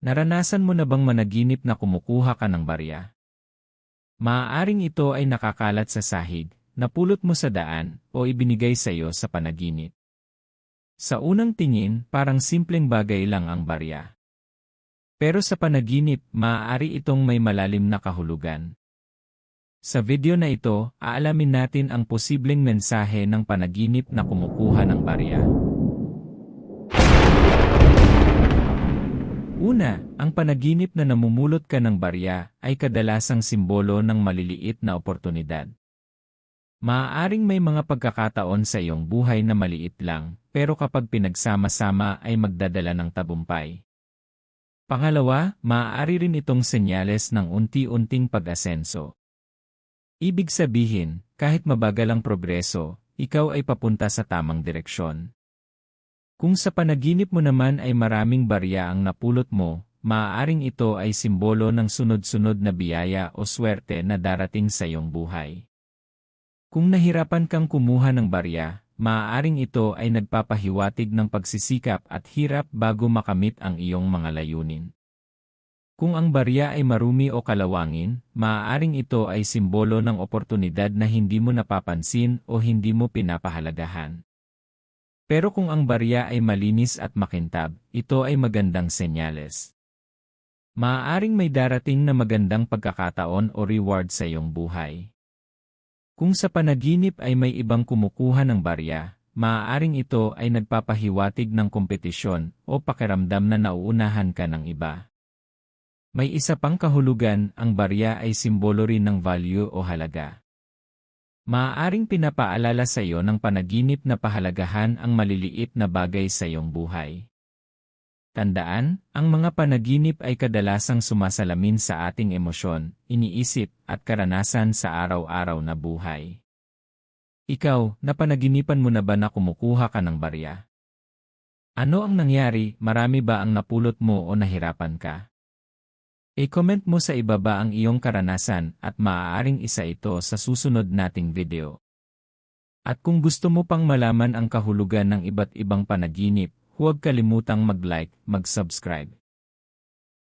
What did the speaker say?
Naranasan mo na bang managinip na kumukuha ka ng barya? Maaaring ito ay nakakalat sa sahig, napulot mo sa daan, o ibinigay sa iyo sa panaginip. Sa unang tingin, parang simpleng bagay lang ang barya. Pero sa panaginip, maaari itong may malalim na kahulugan. Sa video na ito, aalamin natin ang posibleng mensahe ng panaginip na kumukuha ng barya. Una, ang panaginip na namumulot ka ng barya ay kadalasang simbolo ng maliliit na oportunidad. Maaaring may mga pagkakataon sa iyong buhay na maliit lang, pero kapag pinagsama-sama ay magdadala ng tagumpay. Pangalawa, maaari rin itong senyales ng unti-unting pag-asenso. Ibig sabihin, kahit mabagal ang progreso, ikaw ay papunta sa tamang direksyon. Kung sa panaginip mo naman ay maraming barya ang napulot mo, maaaring ito ay simbolo ng sunod-sunod na biyaya o swerte na darating sa iyong buhay. Kung nahirapan kang kumuha ng barya, maaaring ito ay nagpapahiwatig ng pagsisikap at hirap bago makamit ang iyong mga layunin. Kung ang barya ay marumi o kalawangin, maaaring ito ay simbolo ng oportunidad na hindi mo napapansin o hindi mo pinapahalagahan. Pero kung ang barya ay malinis at makintab, ito ay magandang senyales. Maaaring may darating na magandang pagkakataon o reward sa iyong buhay. Kung sa panaginip ay may ibang kumukuha ng barya, maaaring ito ay nagpapahiwatig ng kompetisyon o pakiramdam na nauunahan ka ng iba. May isa pang kahulugan, ang barya ay simbolo rin ng value o halaga. Maaaring pinapaalala sa iyo ng panaginip na pahalagahan ang maliliit na bagay sa iyong buhay. Tandaan, ang mga panaginip ay kadalasang sumasalamin sa ating emosyon, iniisip, at karanasan sa araw-araw na buhay. Ikaw, napanaginipan mo na ba na kumukuha ka ng barya? Ano ang nangyari, marami ba ang napulot mo o nahirapan ka? I-comment mo sa ibaba ang iyong karanasan at maaaring isa ito sa susunod nating video. At kung gusto mo pang malaman ang kahulugan ng iba't ibang panaginip, huwag kalimutang mag-like, mag-subscribe.